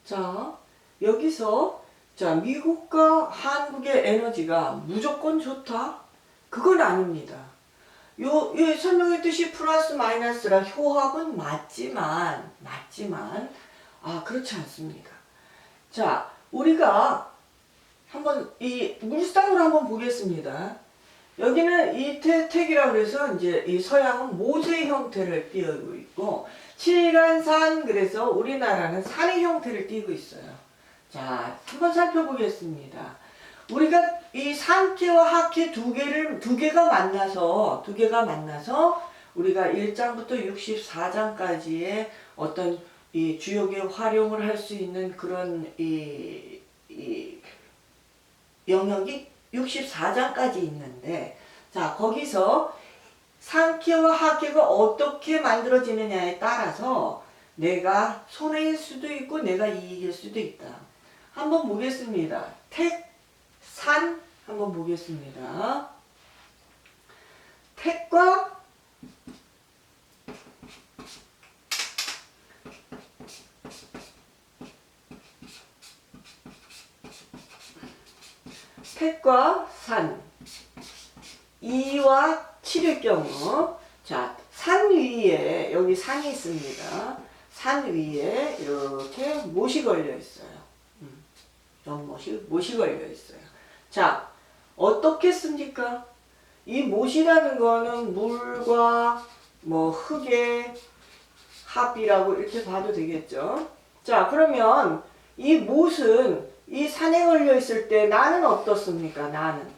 자, 여기서 자, 미국과 한국의 에너지가 무조건 좋다? 그건 아닙니다. 설명했듯이 플러스 마이너스라 효합은 맞지만, 그렇지 않습니다. 자, 우리가 한번 이 물상으로 한번 보겠습니다. 여기는 이태택이라고 해서 이제 이 서양은 모세 형태를 띄우고 있고, 칠간산, 그래서 우리나라는 산의 형태를 띄고 있어요. 자, 한번 살펴보겠습니다. 우리가 이 상케와 하케 두 개가 만나서 우리가 1장부터 64장까지의 어떤 이 주역의 활용을 할 수 있는 그런 이 영역이 64장까지 있는데, 자, 거기서 상케와 하케가 어떻게 만들어지느냐에 따라서 내가 손해일 수도 있고 내가 이익일 수도 있다. 한번 보겠습니다. 택, 산 한번 보겠습니다. 택과 산 2와 7의 경우, 자, 산 위에 여기 산이 있습니다. 산 위에 이렇게 못이 걸려 있어요. 못이 걸려 있어요. 자, 어떻게 씁니까? 이 못이라는 거는 물과 뭐 흙의 합이라고 이렇게 봐도 되겠죠. 자, 그러면 이 못은 이 산에 걸려 있을 때 나는 어떻습니까? 나는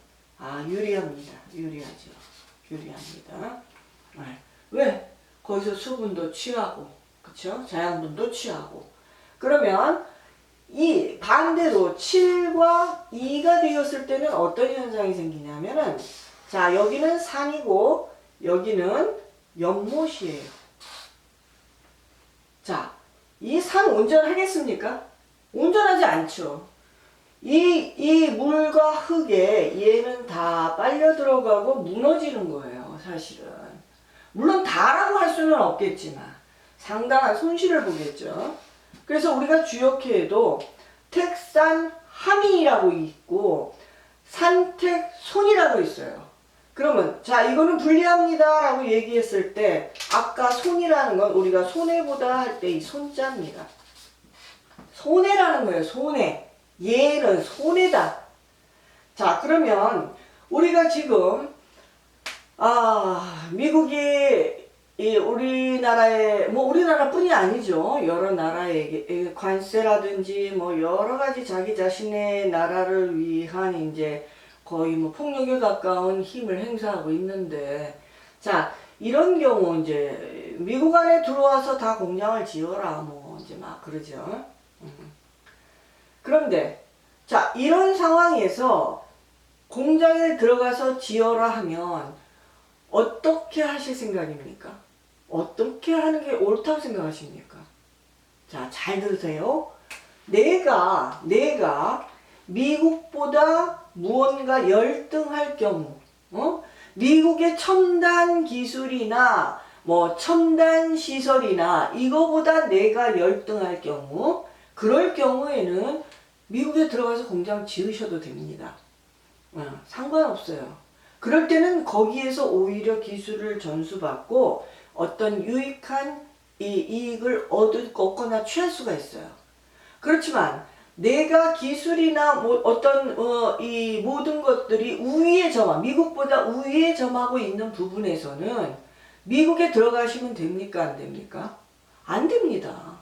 유리합니다. 유리합니다. 왜? 거기서 수분도 취하고, 그쵸? 자양분도 취하고. 그러면 이 반대로 7과 2가 되었을 때는 어떤 현상이 생기냐면은, 자, 여기는 산이고 여기는 연못이에요. 자, 이 산 온전하겠습니까? 온전하지 않죠. 이 물과 흙에 얘는 다 빨려 들어가고 무너지는 거예요, 사실은. 물론 다라고 할 수는 없겠지만 상당한 손실을 보겠죠. 그래서 우리가 주역회에도 택산 함이라고 있고 산택 손이라고 있어요. 그러면 자, 이거는 불리합니다 라고 얘기했을 때 아까 손이라는 건 우리가 손해보다 할 때 이 손자입니다. 손해라는 거예요. 손해. 얘는 손해다. 자, 그러면 우리가 지금 미국이 우리나라에, 뭐 우리나라뿐이 아니죠. 여러 나라에게 관세라든지 뭐 여러 가지 자기 자신의 나라를 위한 이제 거의 뭐 폭력에 가까운 힘을 행사하고 있는데, 자, 이런 경우 이제 미국 안에 들어와서 다 공장을 지어라 뭐 이제 막 그러죠. 그런데 자, 이런 상황에서 공장에 들어가서 지어라 하면 어떻게 하실 생각입니까? 어떻게 하는 게 옳다고 생각하십니까? 자, 잘 들으세요. 내가 미국보다 무언가 열등할 경우, 미국의 첨단 기술이나 뭐 첨단 시설이나 이거보다 내가 열등할 경우, 그럴 경우에는 미국에 들어가서 공장 지으셔도 됩니다. 상관없어요. 그럴 때는 거기에서 오히려 기술을 전수받고 어떤 유익한 이익을 얻거나 취할 수가 있어요. 그렇지만 내가 기술이나 뭐 어떤 이 모든 것들이 우위에 미국보다 우위에 점하고 있는 부분에서는 미국에 들어가시면 됩니까? 안 됩니까? 안 됩니다.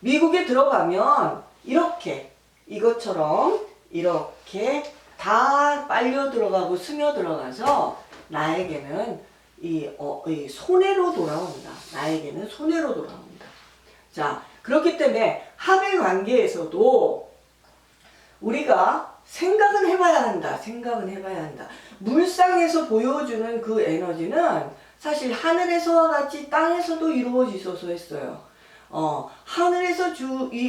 미국에 들어가면 이렇게 이것처럼 이렇게 다 빨려 들어가고 스며 들어가서 나에게는 이 손해로 돌아옵니다. 나에게는 손해로 돌아옵니다. 자, 그렇기 때문에 합의 관계에서도 우리가 생각은 해봐야 한다. 물상에서 보여주는 그 에너지는 사실 하늘에서와 같이 땅에서도 이루어지소서 했어요. 하늘에서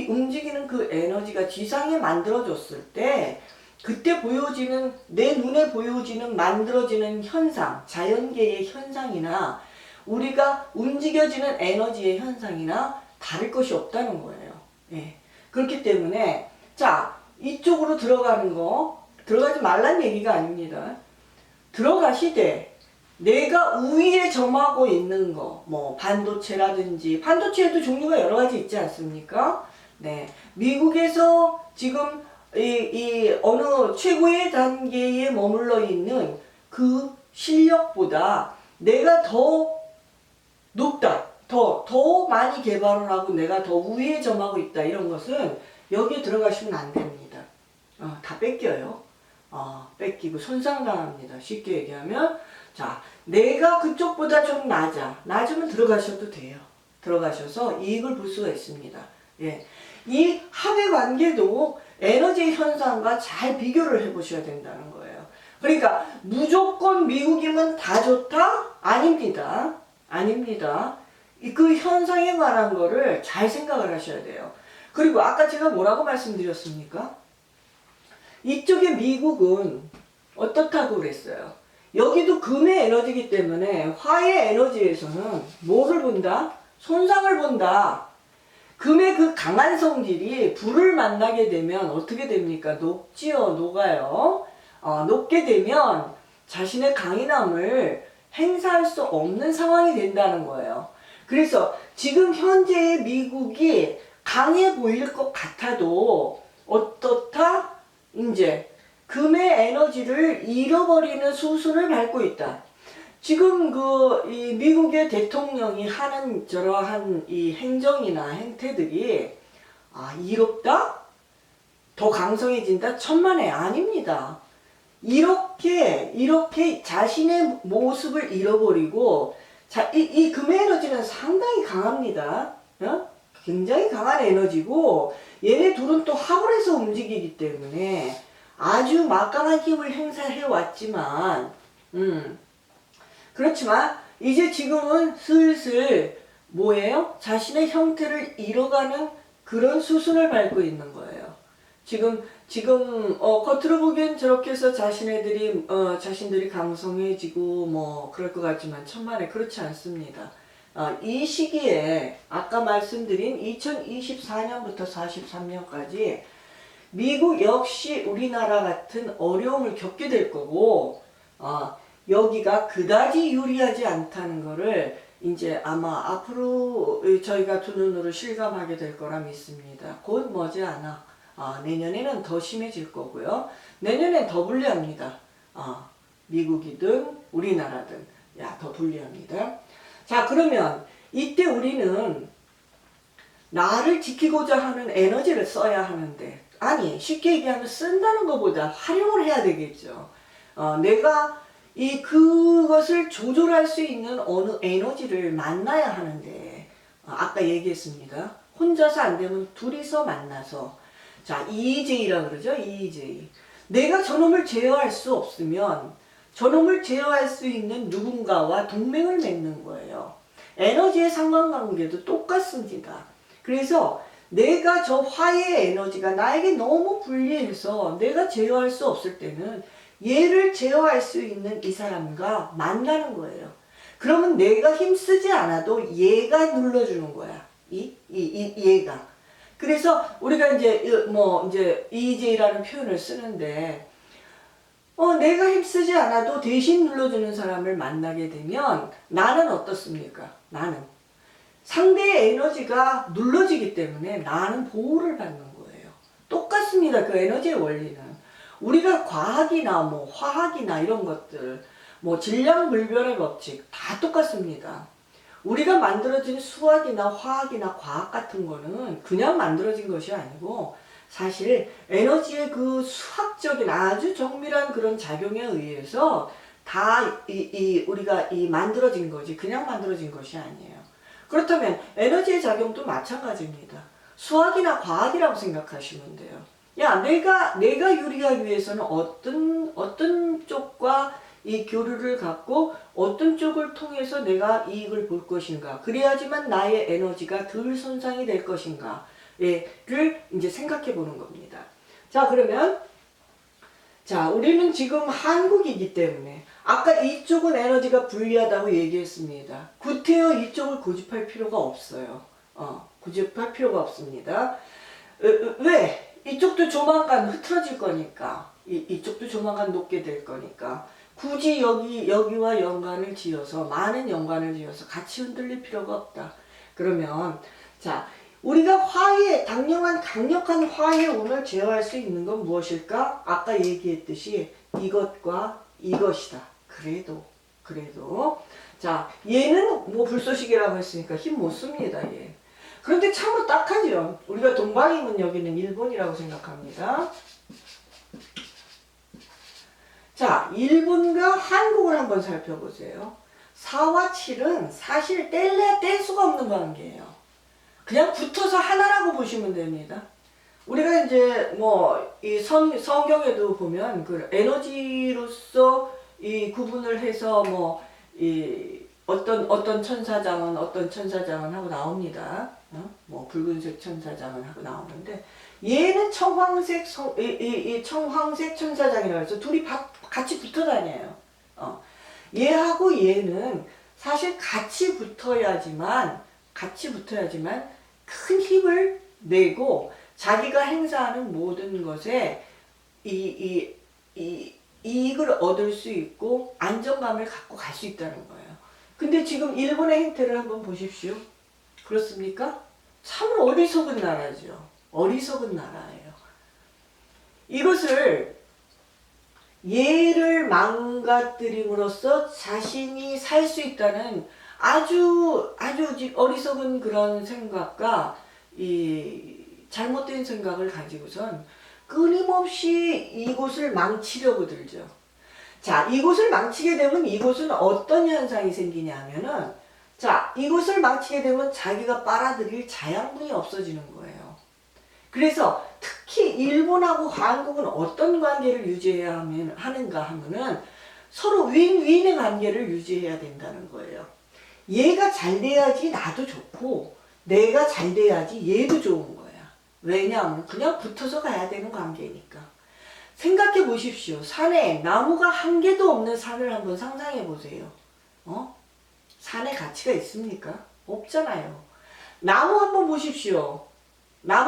움직이는 그 에너지가 지상에 만들어졌을 때 그때 보여지는, 내 눈에 보여지는 만들어지는 현상, 자연계의 현상이나 우리가 움직여지는 에너지의 현상이나 다를 것이 없다는 거예요. 예. 그렇기 때문에 자, 이쪽으로 들어가지 말란 얘기가 아닙니다. 들어가시되 내가 우위에 점하고 있는 거, 뭐 반도체라든지, 반도체에도 종류가 여러 가지 있지 않습니까? 네, 미국에서 지금 이 어느 최고의 단계에 머물러 있는 그 실력보다 내가 더 높다, 더 많이 개발을 하고 내가 더 우위에 점하고 있다, 이런 것은 여기에 들어가시면 안 됩니다. 다 뺏겨요. 뺏기고 손상당합니다. 쉽게 얘기하면, 자, 내가 그쪽보다 좀 낮으면 들어가셔도 돼요. 들어가셔서 이익을 볼 수가 있습니다. 예. 이 합의 관계도 에너지 현상과 잘 비교를 해보셔야 된다는 거예요. 그러니까 무조건 미국이면 다 좋다? 아닙니다. 아닙니다. 그 현상에 관한 거를 잘 생각을 하셔야 돼요. 그리고 아까 제가 뭐라고 말씀드렸습니까? 이쪽에 미국은 어떻다고 그랬어요? 여기도 금의 에너지이기 때문에 화의 에너지에서는 뭐를 본다? 손상을 본다. 금의 그 강한 성질이 불을 만나게 되면 어떻게 됩니까? 녹지요, 녹아요. 녹게 되면 자신의 강인함을 행사할 수 없는 상황이 된다는 거예요. 그래서 지금 현재의 미국이 강해 보일 것 같아도 어떻다? 이제 금의 에너지를 잃어버리는 수순을 밟고 있다. 지금 이 미국의 대통령이 하는 저러한 이 행정이나 행태들이 이롭다? 더 강성해진다? 천만에 아닙니다. 이렇게 자신의 모습을 잃어버리고, 이 금의 에너지는 상당히 강합니다. 굉장히 강한 에너지고, 얘네 둘은 또 합을 해서 움직이기 때문에 아주 막강한 힘을 행사해 왔지만, 그렇지만 이제 지금은 슬슬 뭐예요? 자신의 형태를 잃어가는 그런 수순을 밟고 있는 거예요. 지금 겉으로 보기엔 저렇게 해서 자신들이 강성해지고 뭐 그럴 것 같지만 천만에 그렇지 않습니다. 이 시기에 아까 말씀드린 2024년부터 43년까지 미국 역시 우리나라 같은 어려움을 겪게 될 거고, 여기가 그다지 유리하지 않다는 거를 이제 아마 앞으로 저희가 두 눈으로 실감하게 될 거라 믿습니다. 곧 머지않아 내년에는 더 심해질 거고요. 내년엔 더 불리합니다. 미국이든 우리나라든 더 불리합니다. 자, 그러면 이때 우리는 나를 지키고자 하는 에너지를 써야 하는데, 아니 쉽게 얘기하면 쓴다는 것보다 활용을 해야 되겠죠. 내가 그것을 조절할 수 있는 어느 에너지를 만나야 하는데, 아까 얘기했습니다. 혼자서 안 되면 둘이서 만나서, 자, EJ라 그러죠. EJ. 내가 저놈을 제어할 수 없으면 저놈을 제어할 수 있는 누군가와 동맹을 맺는 거예요. 에너지의 상관관계도 똑같습니다. 그래서 내가 저 화의 에너지가 나에게 너무 불리해서 내가 제어할 수 없을 때는 얘를 제어할 수 있는 이 사람과 만나는 거예요. 그러면 내가 힘쓰지 않아도 얘가 눌러주는 거야. 얘가. 그래서 우리가 이제 EJ라는 표현을 쓰는데, 내가 힘쓰지 않아도 대신 눌러주는 사람을 만나게 되면 나는 어떻습니까? 나는 상대의 에너지가 눌러지기 때문에 나는 보호를 받는 거예요. 똑같습니다. 그 에너지의 원리는. 우리가 과학이나 뭐 화학이나 이런 것들, 뭐 질량불변의 법칙 다 똑같습니다. 우리가 만들어진 수학이나 화학이나 과학 같은 거는 그냥 만들어진 것이 아니고 사실 에너지의 그 수학적인 아주 정밀한 그런 작용에 의해서 다 우리가 만들어진 거지 그냥 만들어진 것이 아니에요. 그렇다면 에너지의 작용도 마찬가지입니다. 수학이나 과학이라고 생각하시면 돼요. 야, 내가 유리하기 위해서는 어떤 쪽과 이 교류를 갖고 어떤 쪽을 통해서 내가 이익을 볼 것인가, 그래야지만 나의 에너지가 덜 손상이 될 것인가 를 이제 생각해 보는 겁니다. 자, 그러면 우리는 지금 한국이기 때문에 아까 이쪽은 에너지가 불리하다고 얘기했습니다. 구태여 이쪽을 고집할 필요가 없어요. 고집할 필요가 없습니다. 왜? 이쪽도 조만간 흐트러질 거니까. 이쪽도 조만간 녹게 될 거니까. 굳이 여기와 연관을 지어서, 많은 연관을 지어서 같이 흔들릴 필요가 없다. 그러면, 자, 우리가 강력한 화해 운을 제어할 수 있는 건 무엇일까? 아까 얘기했듯이 이것과 이것이다. 그래도. 자, 얘는 뭐 불쏘시개라고 했으니까 힘 못 씁니다, 얘. 그런데 참으로 딱하죠. 우리가 동방이면 여기는 일본이라고 생각합니다. 자, 일본과 한국을 한번 살펴보세요. 4와 7은 사실 뗄 수가 없는 관계예요. 그냥 붙어서 하나라고 보시면 됩니다. 우리가 이제 뭐 이 성경에도 보면 그 에너지로서 이 구분을 해서 뭐 이 어떤 천사장은 하고 나옵니다. 뭐 붉은색 천사장은 하고 나오는데 얘는 청황색 청황색 천사장이라고 해서 둘이 같이 붙어 다녀요. 얘하고 얘는 사실 같이 붙어야지만 큰 힘을 내고 자기가 행사하는 모든 것에 이익을 얻을 수 있고 안정감을 갖고 갈 수 있다는 거예요. 근데 지금 일본의 행태를 한번 보십시오. 그렇습니까? 참 어리석은 나라죠. 어리석은 나라예요. 이것을 얘를 망가뜨림으로써 자신이 살 수 있다는 아주 어리석은 그런 생각과 이 잘못된 생각을 가지고선 끊임없이 이곳을 망치려고 들죠. 자, 이곳을 망치게 되면 이곳은 어떤 현상이 생기냐면은 자, 이곳을 망치게 되면 자기가 빨아들일 자양분이 없어지는 거예요. 그래서 특히 일본하고 한국은 어떤 관계를 유지해야 하는가 하면은 서로 윈윈의 관계를 유지해야 된다는 거예요. 얘가 잘 돼야지 나도 좋고 내가 잘 돼야지 얘도 좋은 거야. 왜냐하면 그냥 붙어서 가야 되는 관계니까. 생각해 보십시오. 산에 나무가 한 개도 없는 산을 한번 상상해 보세요. 산에 가치가 있습니까? 없잖아요. 나무 한번 보십시오. 나무